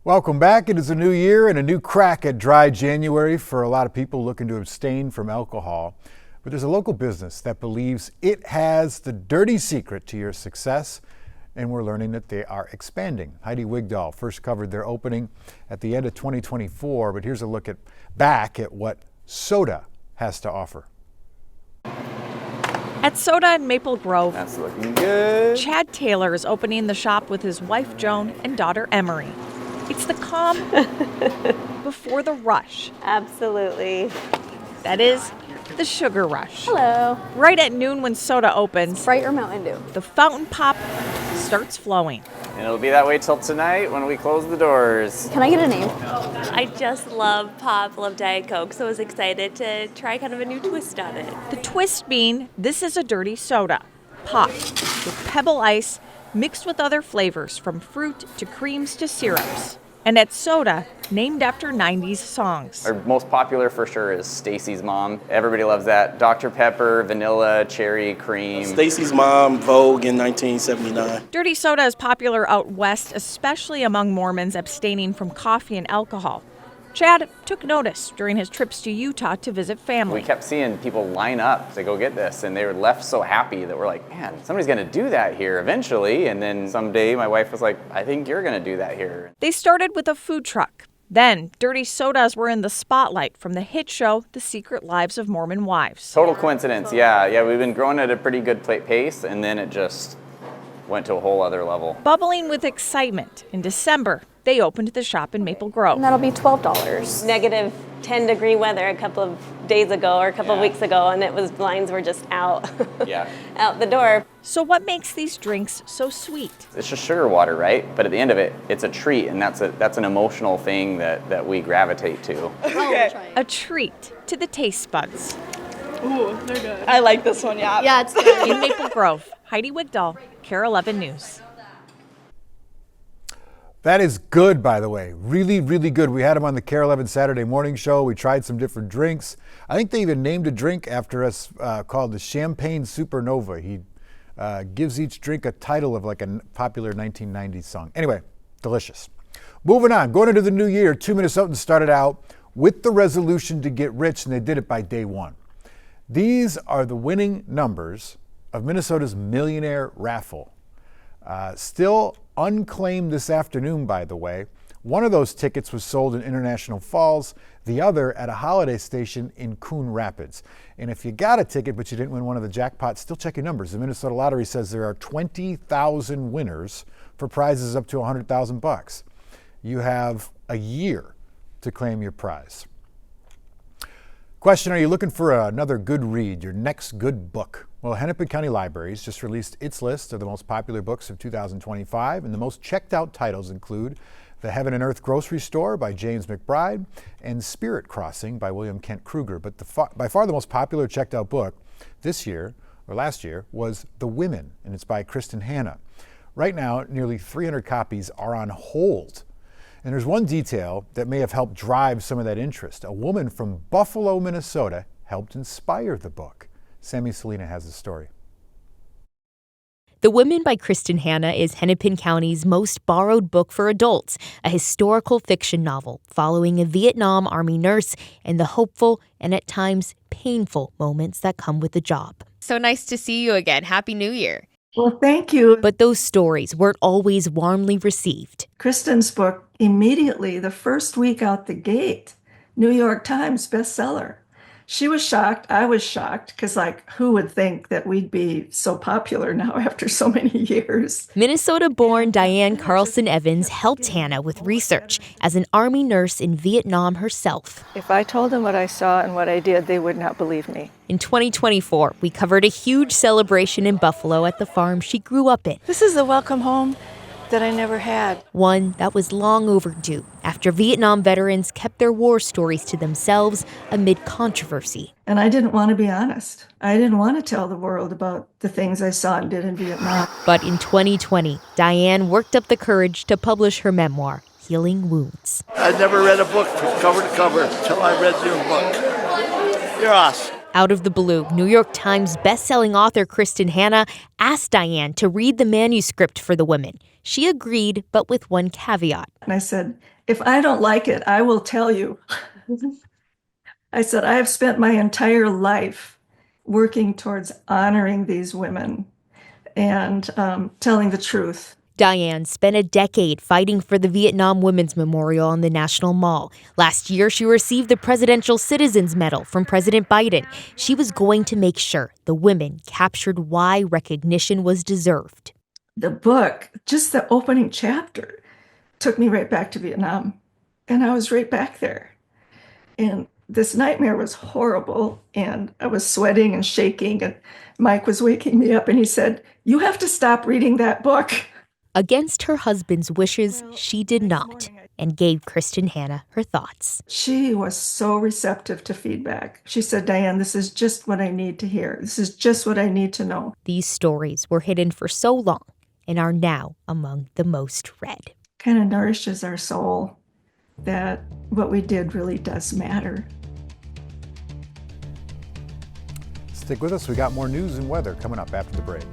Welcome back. It is a new year and a new crack at dry January for a lot of people looking to abstain from alcohol. But there's a local business that believes it has the dirty secret to your success, and we're learning that they are expanding. Heidi Wigdahl first covered their opening at the end of 2024, but here's a look back at what Soda has to offer. At Soda in Maple Grove, that's looking good. Chad Taylor is opening the shop with his wife Joan and daughter Emery. It's the calm before the rush. Absolutely. That is the sugar rush. Hello. Right at noon when Soda opens, Sprite or Mountain Dew? the fountain pop starts flowing. And it'll be that way till tonight when we close the doors. Can I get a name? I just love pop, love Diet Coke, so I was excited to try kind of a new twist on it. The twist being, this is a dirty soda, pop, with pebble ice mixed with other flavors from fruit to creams to syrups. And at Soda, named after 90s songs. Our most popular for sure is Stacy's Mom. Everybody loves that. Dr. Pepper, vanilla, cherry, cream. Stacy's Mom, Vogue in 1979. Dirty soda is popular out west, especially among Mormons abstaining from coffee and alcohol. Chad took notice during his trips to Utah to visit family. We kept seeing people line up to go get this, and they were left so happy that we're like, man, somebody's gonna do that here eventually. And then someday my wife was like, I think you're gonna do that here. They started with a food truck. Then, dirty sodas were in the spotlight from the hit show, The Secret Lives of Mormon Wives. Total coincidence, yeah. We've been growing at a pretty good pace, and then it just went to a whole other level. Bubbling with excitement, in December, they opened the shop in Maple Grove. And that'll be $12. Negative 10-degree weather a couple of days ago or a couple of weeks ago, and lines were just out, out the door. So what makes these drinks so sweet? It's just sugar water, right? But at the end of it, it's a treat, and that's an emotional thing that we gravitate to. Okay. A treat to the taste buds. Ooh, they're good. I like this one, yeah. Yeah, it's good. In Maple Grove, Heidi Wigdahl, KARE 11 News. That is good, by the way. Really, really good. We had him on the KARE 11 Saturday morning show. We tried some different drinks. I think they even named a drink after us called the Champagne Supernova. He gives each drink a title of like a popular 1990s song. Anyway, delicious. Moving on, going into the new year, two Minnesotans started out with the resolution to get rich, and they did it by day one. These are the winning numbers of Minnesota's Millionaire Raffle. Still unclaimed this afternoon, by the way. One of those tickets was sold in International Falls, the other at a holiday station in Coon Rapids. And if you got a ticket but you didn't win one of the jackpots, still check your numbers. The Minnesota Lottery says there are 20,000 winners for prizes up to $100,000. You have a year to claim your prize. Question, are you looking for another good read, your next good book? Well, Hennepin County Libraries just released its list of the most popular books of 2025, and the most checked out titles include The Heaven and Earth Grocery Store by James McBride and Spirit Crossing by William Kent Kruger. But by far the most popular checked out book this year, or last year, was The Women, and it's by Kristen Hanna. Right now, nearly 300 copies are on hold. And there's one detail that may have helped drive some of that interest. A woman from Buffalo, Minnesota, helped inspire the book. Sammy Selena has the story. The Women by Kristen Hanna is Hennepin County's most borrowed book for adults, a historical fiction novel following a Vietnam Army nurse and the hopeful and at times painful moments that come with the job. So nice to see you again. Happy New Year. Well, thank you. But those stories weren't always warmly received. Kristen's book, immediately, the first week out the gate, New York Times bestseller. She was shocked. I was shocked because, who would think that we'd be so popular now after so many years? Minnesota-born Diane Carlson Evans helped Hanna with research as an Army nurse in Vietnam herself. If I told them what I saw and what I did, they would not believe me. In 2024, we covered a huge celebration in Buffalo at the farm she grew up in. This is the welcome home that I never had. One that was long overdue after Vietnam veterans kept their war stories to themselves amid controversy. And I didn't want to be honest. I didn't want to tell the world about the things I saw and did in Vietnam. But in 2020, Diane worked up the courage to publish her memoir, Healing Wounds. I never read a book from cover to cover until I read your book. You're awesome. Out of the blue, New York Times bestselling author Kristen Hanna asked Diane to read the manuscript for The Women. She agreed, but with one caveat. And I said, If I don't like it, I will tell you. I said, I have spent my entire life working towards honoring these women and telling the truth. Diane spent a decade fighting for the Vietnam Women's Memorial on the National Mall. Last year, she received the Presidential Citizens Medal from President Biden. She was going to make sure the women captured why recognition was deserved. The book, just the opening chapter, took me right back to Vietnam. And I was right back there. And this nightmare was horrible. And I was sweating and shaking. And Mike was waking me up and he said, "You have to stop reading that book." Against her husband's wishes, she did not, and gave Kristen Hanna her thoughts. She was so receptive to feedback. She said, "Diane, this is just what I need to hear. This is just what I need to know." These stories were hidden for so long and are now among the most read. Kind of nourishes our soul that what we did really does matter. Stick with us. We got more news and weather coming up after the break.